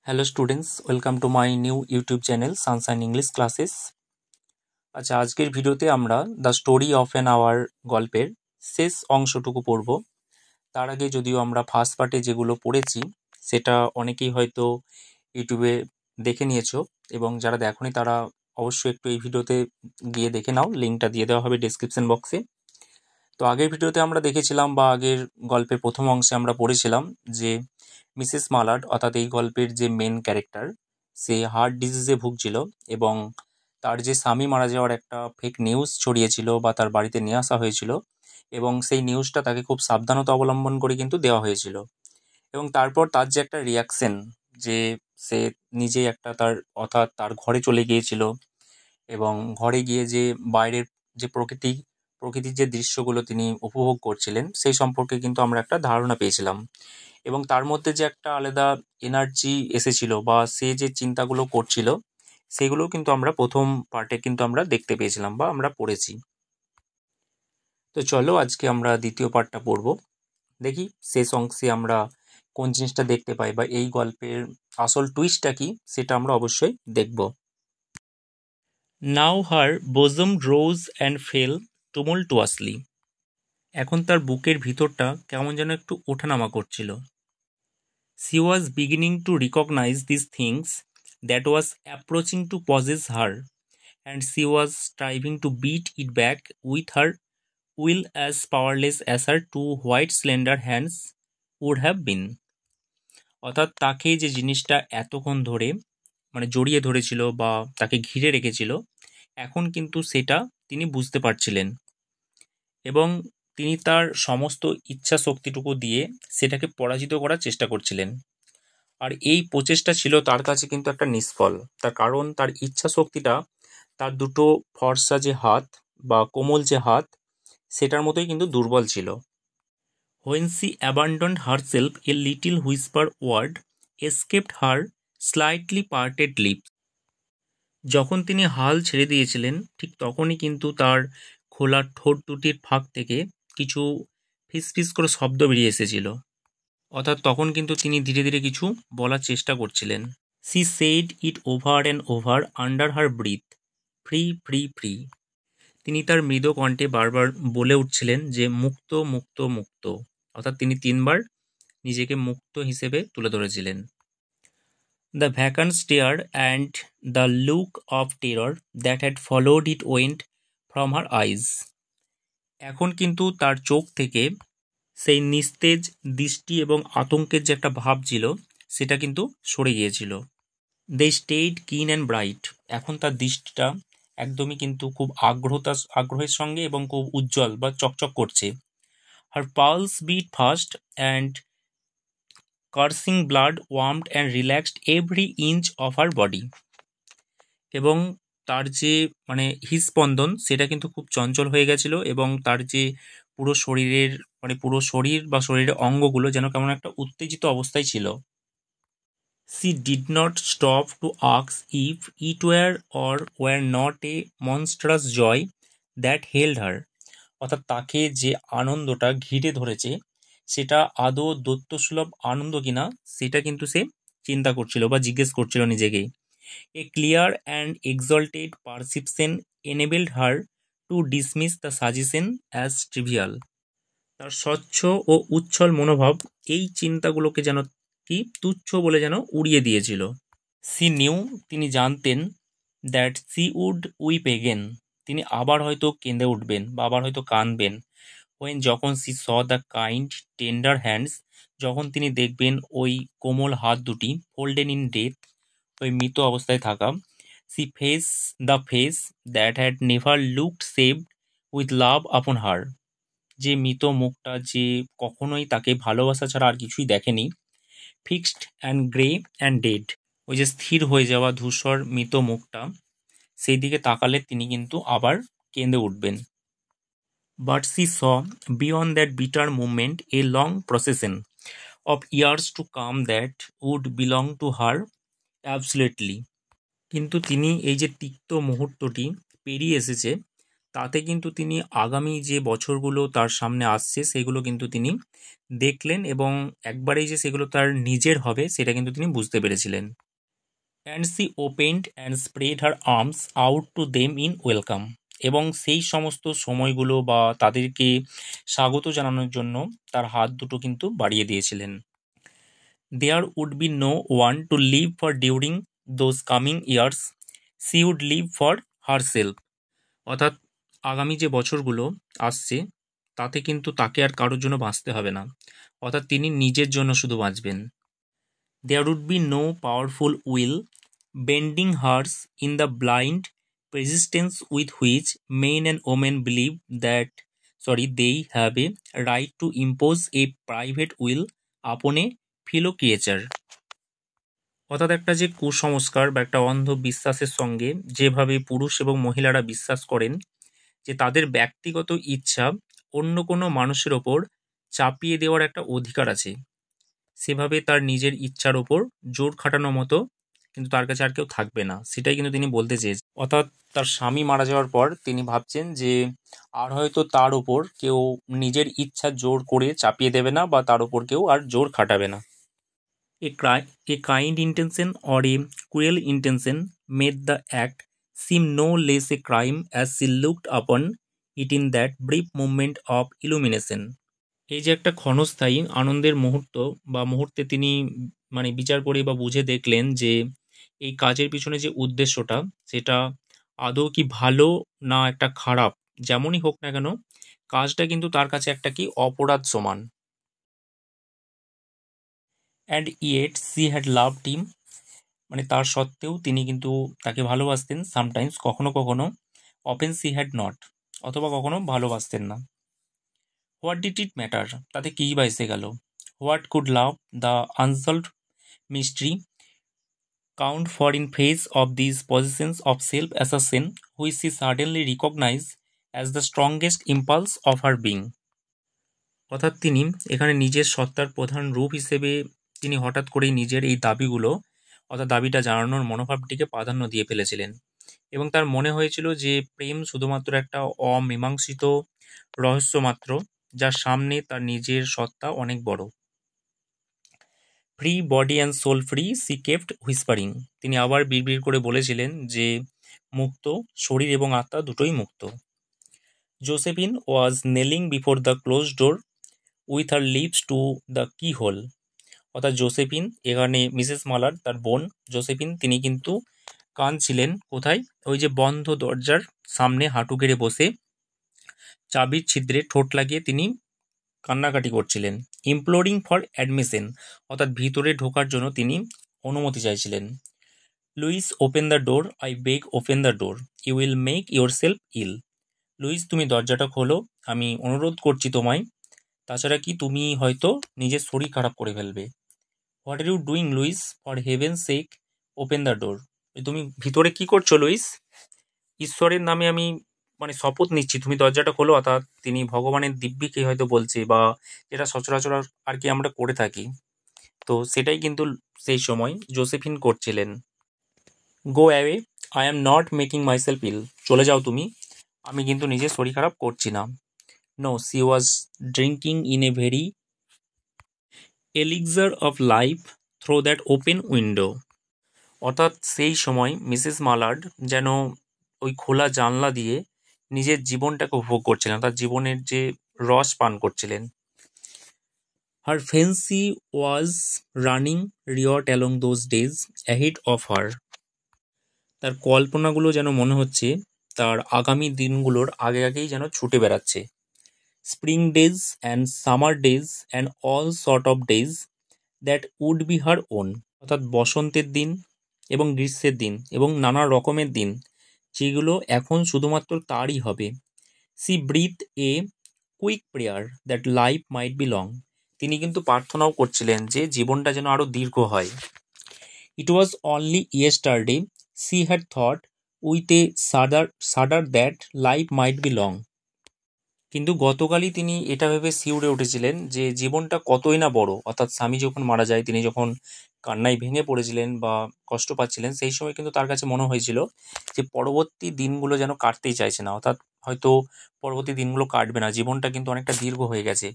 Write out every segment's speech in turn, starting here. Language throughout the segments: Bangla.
Hello students, welcome to my new YouTube channel sunshine English classes. আচ্ছা, আজকের ভিডিওতে আমরা the story of an hour গল্পের শেষ অংশটুকু পড়ব। তার আগে যদিও আমরা ফার্স্ট পার্টে যেগুলো পড়েছি সেটা অনেকেই হয়তো ইউটিউবে দেখে নিয়েছো, এবং যারা দেখোনি তারা অবশ্যই একটু এই ভিডিওতে গিয়ে দেখে নাও, লিঙ্কটা দিয়ে দেওয়া হবে ডেসক্রিপশন বক্সে। তো আগের ভিডিওতে আমরা দেখেছিলাম বা আগের গল্পের প্রথম অংশে আমরা পড়েছিলাম যে মিসেস মালাড অর্থাৎ এই গল্পের যে মেন ক্যারেক্টার, সে হার্ট ডিজিজে ভুগছিল এবং তার যে স্বামী মারা যাওয়ার একটা ফেক নিউজ ছড়িয়েছিল বা তার বাড়িতে নিয়ে আসা হয়েছিল, এবং সেই নিউজটা তাকে খুব সাবধানতা অবলম্বন করে কিন্তু দেওয়া হয়েছিল। এবং তারপর তার যে একটা রিয়াকশন, যে সে নিজেই একটা তার অর্থাৎ তার ঘরে চলে গিয়েছিল এবং ঘরে গিয়ে যে বাইরের যে প্রকৃতির যে দৃশ্যগুলো তিনি উপভোগ করছিলেন সেই সম্পর্কে কিন্তু আমরা একটা ধারণা পেয়েছিলাম, এবং তার মধ্যে যে একটা আলাদা এনার্জি এসেছিল বা সে যে চিন্তাগুলো করছিল সেগুলো কিন্তু আমরা প্রথম পার্টে কিন্তু আমরা দেখতে পেয়েছিলাম বা আমরা পড়েছি। তো চলো আজকে আমরা দ্বিতীয় পার্টটা পড়ব। দেখি শেষ অংশে আমরা কোন জিনিসটা দেখতে পাই বা এই গল্পের আসল টুইস্টটা কি সেটা আমরা অবশ্যই দেখব। নাও হার bosom rose and fell tumultuously. এখন তার বুকের ভিতরটা কেমন যেন একটু ওঠানামা করছিল। She was beginning to recognize these things that was approaching to possess her, and she was striving to beat it back with her will as powerless as her two white slender hands would have been. অর্থাৎ তাকে যে জিনিসটা এতক্ষণ ধরে জড়িয়ে ধরেছিল বা তাকে ঘিরে রেখেছিল, এখন কিন্তু সেটা তিনি বুঝতে পারছিলেন এবং তিনি তার সমস্ত ইচ্ছা শক্তিটুকু দিয়ে সেটাকে পরাজিত করার চেষ্টা করছিলেন। আর এই প্রচেষ্টা ছিল তার কাছে কিন্তু একটা নিষ্ফল, তার কারণ তার ইচ্ছা শক্তিটা তার দুটো ফর্সা যে হাত বা কোমল যে হাত সেটার মতোই কিন্তু দুর্বল ছিল। When she abandoned herself, a little whisper word escaped her slightly parted lips. যখন তিনি হাল ছেড়ে দিয়েছিলেন ঠিক তখনই কিন্তু তার খোলা ঠোঁট দুটির ফাঁক থেকে কিছু ফিসফিস করে শব্দ বেরিয়ে এসেছিল, অর্থাৎ তখন কিন্তু তিনি ধীরে ধীরে কিছু বলার চেষ্টা করছিলেন। She said it over and over under her breath, free, free, free. তিনি তার মৃদু কণ্ঠে বারবার বলে উঠছিলেন যে মুক্ত, মুক্ত, মুক্ত, অর্থাৎ তিনি তিনবার নিজেকে মুক্ত হিসেবে তুলে ধরেছিলেন। The vacant stare and the look of terror that had followed it went from her eyes. এখন কিন্তু তার চোখ থেকে সেই নিস্তেজ দৃষ্টি এবং আতঙ্কের যে একটা ভাব ছিল সেটা কিন্তু সরে গিয়েছিল। দে স্টেড কিন অ্যান্ড ব্রাইট, এখন তার দৃষ্টিটা একদমই কিন্তু খুব আগ্রহের সঙ্গে এবং খুব উজ্জ্বল বা চকচক করছে। Her pulse beat fast and coursing blood warmed and relaxed every inch of her body, এবং তার যে হৃদস্পন্দন সেটা কিন্তু খুব চঞ্চল হয়ে গেছিল এবং তার যে পুরো শরীরের পুরো শরীর বা শরীরের অঙ্গগুলো যেন কেমন একটা উত্তেজিত অবস্থায় ছিল। She did not stop to ask if it were or were not a monstrous joy that held her. অর্থাৎ তাকে যে আনন্দটা ঘিরে ধরেছে সেটা আদৌ দৈত্যসুলভ আনন্দ কিনা সেটা কিন্তু সে চিন্তা করছিল বা জিজ্ঞেস করছিল নিজেকেই। A clear and exalted perception enabled her to dismiss the suggestion as trivial. তার স্বচ্ছ ও উচ্ছল মনোভাব এই চিন্তাগুলোকে যেন কি তুচ্ছ বলে যেন উড়িয়ে দিয়েছিল। সি নিউ, তিনি জানতেন, that she would weep again, তিনি আবার হয়তো কেঁদে উঠবেন বা আবার হয়তো কাঁদবেন। ওয়েন, যখন she saw the kind tender hands, যখন তিনি দেখবেন ওই কোমল হাত দুটি ফোল্ডেন ইন ডেথ, ওই মৃত অবস্থায় থাকা। She face the face that had never looked saved with love upon her, যে মৃত মুখটা যে কখনোই তাকে ভালোবাসা ছাড়া আর কিছুই দেখেনি। Fixed and grey and dead, ওই যে স্থির হয়ে যাওয়া ধূসর মৃত মুখটা, সেই দিকে তাকালে তিনি কিন্তু আবার কেঁদে উঠবেন। But she saw beyond that bitter movement a long procession of years to come that would belong to her absolutely, কিন্তু তিনি এই যে তিক্ত মুহূর্তটি পেরিয়ে এসেছে তাতে কিন্তু তিনি আগামী যে বছরগুলো তার সামনে আসছে সেগুলো কিন্তু তিনি দেখলেন এবং একবারেই যে সেগুলো তার নিজের হবে সেটা কিন্তু তিনি বুঝতে পেরেছিলেন। And she opened and spread her arms out to them in welcome, এবং সেই সমস্ত সময়গুলো বা তাদেরকে স্বাগত জানানোর জন্য তার হাত দুটো কিন্তু বাড়িয়ে দিয়েছিলেন। There would be no one to live for during those coming years, she would live for herself. অর্থাৎ আগামী যে বছরগুলো আসছে তাতে কিন্তু তাকে আর কারোর জন্য বাঁচতে হবে না, অর্থাৎ তিনি নিজের জন্য শুধু বাঁচবেন। There would be no powerful will bending hers in the blind persistence with which men and women believe that they have a right to impose a private will upon a fellow creature. অর্থাৎ একটা যে কুসংস্কার বা একটা অন্ধবিশ্বাসের সঙ্গে যেভাবে পুরুষ এবং মহিলারা বিশ্বাস করেন যে তাদের ব্যক্তিগত ইচ্ছা অন্য কোনো মানুষের ওপর চাপিয়ে দেওয়ার একটা অধিকার আছে, সেভাবে তার নিজের ইচ্ছার ওপর জোর খাটানোর মতো কিন্তু তার কাছে আর কেউ থাকবে না, সেটাই কিন্তু তিনি বলতে চেয়েছেন। অর্থাৎ তার স্বামী মারা যাওয়ার পর তিনি ভাবছেন যে আর হয়তো তার ওপর কেউ নিজের ইচ্ছা জোর করে চাপিয়ে দেবে না বা তার ওপর কেউ আর জোর খাটাবে না। A kind intention or a cruel intention made the act seem no less a crime as she looked upon it in that brief movement of illumination. এই যে একটা ক্ষণস্থায়ী আনন্দের মুহূর্ত বা মুহূর্তে তিনি বিচার করে বা বুঝে দেখলেন যে এই কাজের পিছনে যে উদ্দেশ্যটা সেটা আদৌ কি ভালো না একটা খারাপ, যেমনই হোক না কেন কাজটা কিন্তু তার কাছে একটা কি অপরাধ সমান। And yet she had loved him, তার সত্ত্বেও তিনি কিন্তু তাকে ভালোবাসতেন। সামটাইমস কখনো কখনো, অফেন সি হ্যাড নট, অথবা কখনো ভালোবাসতেন না। হোয়াট ডিড ইট ম্যাটার, তাতে কী বা এসে গেল। What could love, the unsolved mystery, count for in face of these positions of self-assertion which she suddenly recognized as the strongest impulse of her being. অর্থাৎ তিনি এখানে নিজের সত্তার প্রধান রূপ হিসেবে তিনি হঠাৎ করেই নিজের এই দাবিগুলো অর্থাৎ দাবিটা জানানোর মনোভাবটিকে প্রাধান্য দিয়ে ফেলেছিলেন এবং তার মনে হয়েছিল যে প্রেম শুধুমাত্র একটা অমীমাংসিত রহস্য মাত্র, যার সামনে তার নিজের সত্তা অনেক বড়। Free body and soul free she kept whispering, তিনি আবার বিড়বিড় করে বলেছিলেন যে মুক্ত, শরীর এবং আত্মা দুটোই মুক্ত। Josephine was kneeling before the close door with her lips to the key hole. অর্থাৎ জোসেফিন, এখানে মিসেস মালার তার বোন জোসেফিন, তিনি কিন্তু কাঁদছিলেন কোথায়, ওই যে বন্ধ দরজার সামনে হাঁটু গেড়ে বসে চাবির ছিদ্রে ঠোঁট লাগিয়ে তিনি কান্নাকাটি করছিলেন। ইমপ্লোরিং ফর অ্যাডমিশন, অর্থাৎ ভিতরে ঢোকার জন্য তিনি অনুমতি চাইছিলেন। Louise open the door, I beg open the door, you will make yourself ill. Louise তুমি দরজাটা খোলো, আমি অনুরোধ করছি তোমায়, তাছাড়া কি তুমি হয়তো নিজের শরীর খারাপ করে ফেলবে। What are you doing Louise, for heaven sake open the door, তুমি ভিতরে কি করছো লুইস, ঈশ্বরের নামে আমি শপথ নিচ্ছি তুমি দরজাটা খোলো। অর্থাৎ তিনি ভগবানের দিব্যিকে হয়তো বলছে, বা যেটা সচরাচর আর কি আমরা করে থাকি, তো সেটাই কিন্তু সেই সময় জোসেফিন করছিলেন। Go away, I am not making myself ill, চলে যাও তুমি, আমি কিন্তু নিজের শরীর খারাপ করছি না। No, she was drinking in a very elixir of life through that open window. অর্থাৎ সেই সময় মিসেস মালার্ড যেন ওই খোলা জানলা দিয়ে নিজের জীবনটাকে উপভোগ করছিলেন, তার জীবনের যে রস পান করছিলেন। Her fancy was running riot along those days ahead of her, তার কল্পনাগুলো যেন মনে হচ্ছে তার আগামী দিনগুলোর আগে আগেই যেন ছুটে বেড়াচ্ছে। Spring days and summer days and all sort of days that would be her own, অর্থাৎ বসন্তের দিন এবং গ্রীষ্মের দিন এবং নানা রকমের দিন যেগুলো এখন শুধুমাত্র তারই হবে। She breathed a quick prayer that life might be long, তিনি কিন্তু প্রার্থনাও করছিলেন যে জীবনটা যেন আরও দীর্ঘ হয়। It was only yesterday she had thought with a shudder that life might be long, কিন্তু গতকালই তিনি এটা ভেবে শিউরে উঠেছিলেন যে জীবনটা কতই না বড়। অর্থাৎ স্বামী যখন মারা যায় তিনি যখন কান্নায় ভেঙে পড়েছিলেন বা কষ্ট পাচ্ছিলেন, সেই সময় কিন্তু তার কাছে মনে হয়েছিল যে পরবর্তী দিনগুলো যেন কাটতেই চাইছে না, অর্থাৎ হয়তো পরবর্তী দিনগুলো কাটবে না, জীবনটা কিন্তু অনেকটা দীর্ঘ হয়ে গেছে,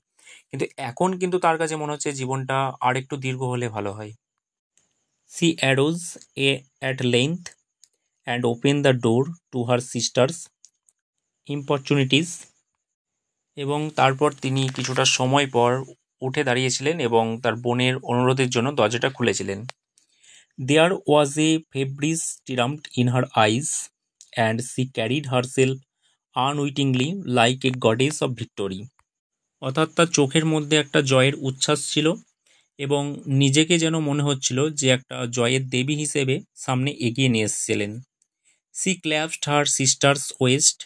কিন্তু এখন কিন্তু তার কাছে মনে হচ্ছে জীবনটা আর একটু দীর্ঘ হলে ভালো হয়। She arose at length and open the door to her sisters importunities, এবং তারপর তিনি কিছুটা সময় পর উঠে দাঁড়িয়েছিলেন এবং তার বোনের অনুরোধের জন্য দরজাটা খুলেছিলেন। There was a feverish triumph in her eyes, and she carried herself unwittingly like a goddess of victory. অর্থাৎ তার চোখের মধ্যে একটা জয়ের উচ্ছ্বাস ছিল এবং নিজেকে যেন মনে হচ্ছিল যে একটা জয়ের দেবী হিসেবে সামনে এগিয়ে নিয়ে এসেছিলেন। সি ক্ল্যাপড হার সিস্টার্স ওয়েস্ট,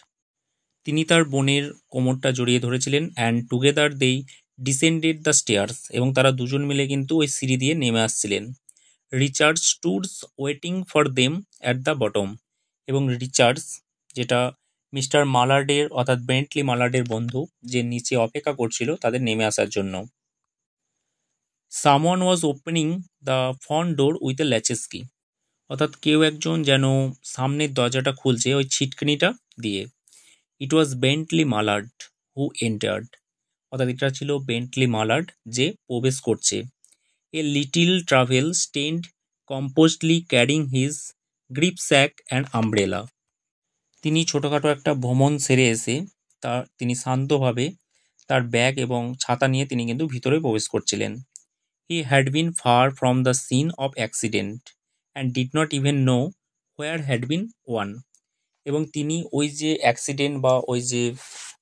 তিনি তার বোনের কোমরটা জড়িয়ে ধরেছিলেন, অ্যান্ড টুগেদার দেই ডিসেন্ডেড দ্য স্টেয়ার্স, এবং তারা দুজন মিলে কিন্তু ওই সিঁড়ি দিয়ে নেমে আসছিলেন। Richards stood waiting for them at the bottom, এবং রিচার্ডস, যেটা মিস্টার মালার্ডের অর্থাৎ বেন্টলি মালার্ডের বন্ধু, যে নিচে অপেক্ষা করছিল তাদের নেমে আসার জন্য। Someone was opening the front door with a ল্যাচেস কি, অর্থাৎ কেউ একজন যেন সামনের দরজাটা খুলছে ওই ছিটকিনিটা দিয়ে। It was Bentley Mallard who entered, অর্থাৎ এটা ছিল বেন্টলি মালার্ড যে প্রবেশ করছে। A little travel stained composedly carrying his grip sack and umbrella, তিনি ছোটোখাটো একটা ভ্রমণ সেরে এসে তিনি শান্তভাবে তার ব্যাগ এবং ছাতা নিয়ে তিনি কিন্তু ভিতরে প্রবেশ করছিলেন। He had been far from the scene of accident and did not even know where had been one, এবং তিনি ওই যে অ্যাক্সিডেন্ট বা ওই যে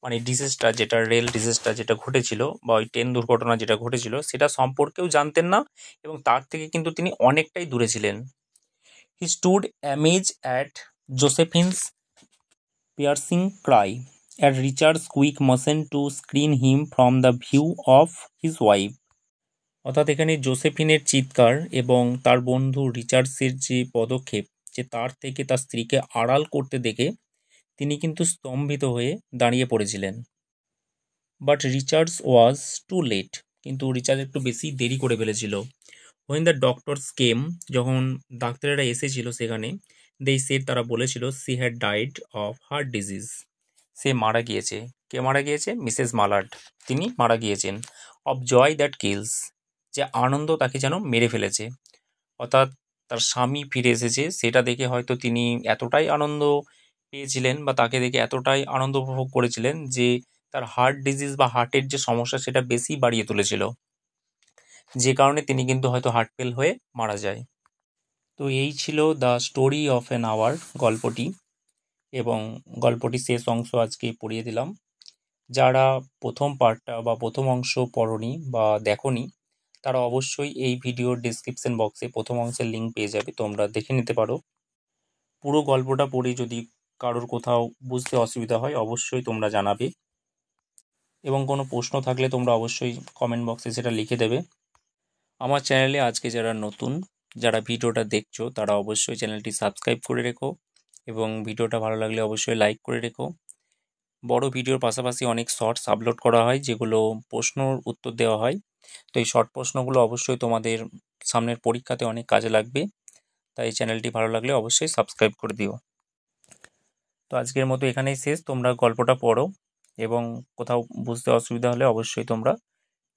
মানে ডিসেসটা, যেটা রেল ডিসেসটা যেটা ঘটেছিল বা ওই ট্রেন দুর্ঘটনা যেটা ঘটেছিল সেটা সম্পর্কেও জানতেন না, এবং তার থেকে কিন্তু তিনি অনেকটাই দূরে ছিলেন। He stood amaze at Josephine's piercing cry, at Richards quick motion to screen him from the view of his wife, অর্থাৎ এখানে জোসেফিনের চিৎকার এবং তার বন্ধু রিচার্ডসের যে পদক্ষেপ যে তার থেকে তার স্ত্রীকে আড়াল করতে দেখে তিনি কিন্তু স্তম্ভিত হয়ে দাঁড়িয়ে পড়েছিলেন। But Richards was too late, কিন্তু রিচার্ড একটু বেশি দেরি করে ফেলেছিল। হোয়েন দ্য ডক্টরস কেম, যখন ডাক্তারেরা এসেছিল সেখানে, তারা বলেছিল she had died of heart disease, সে মারা গিয়েছে। কে মারা গিয়েছে? মিসেস মালার্ড, তিনি মারা গিয়েছেন। অফ জয় দ্যাট কিলস, যে আনন্দ তাকে যেন মেরে ফেলেছে, অর্থাৎ তার স্বামী ফিরে এসেছে সেটা দেখে হয়তো তিনি এতটাই আনন্দ পেয়েছিলেন বা তাকে দেখে এতটাই আনন্দ উপভোগ করেছিলেন যে তার হার্ট ডিজিজ বা হার্টের যে সমস্যা সেটা বেশি বাড়িয়ে তুলেছিল, যে কারণে তিনি কিন্তু হয়তো হার্ট ফেল হয়ে মারা যায়। তো এই ছিল the story of an hour গল্পটি, এবং গল্পটি শেষ অংশ আজকে পড়িয়ে দিলাম। যারা প্রথম পার্টটা বা প্রথম অংশ পড়নি বা দেখোনি তারা অবশ্যই এই ভিডিওর ডিসক্রিপশন বক্সে প্রথম অংশের লিঙ্ক পেয়ে যাবে, তোমরা দেখে নিতে পারো। পুরো গল্পটা পড়ে যদি কারোর কোথাও বুঝতে অসুবিধা হয় অবশ্যই তোমরা জানাবে, এবং কোনো প্রশ্ন থাকলে তোমরা অবশ্যই কমেন্ট বক্সে সেটা লিখে দেবে। আমার চ্যানেলে আজকে যারা নতুন, যারা ভিডিওটা দেখছো তারা অবশ্যই চ্যানেলটি সাবস্ক্রাইব করে রেখো, এবং ভিডিওটা ভালো লাগলে অবশ্যই লাইক করে রেখো। বড় ভিডিওর পাশাপাশি অনেক শর্টস আপলোড করা হয় যেগুলো প্রশ্নর উত্তর দেওয়া হয়, তো এই শর্ট প্রশ্নগুলো অবশ্যই তোমাদের সামনের পরীক্ষাতে অনেক কাজে লাগবে, তাই চ্যানেলটি ভালো লাগলে অবশ্যই সাবস্ক্রাইব করে দিও। তো আজকের মতো এখানেই শেষ, তোমরা গল্পটা পড়ো এবং কোথাও বুঝতে অসুবিধা হলে অবশ্যই তোমরা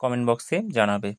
কমেন্ট বক্সে জানাবে।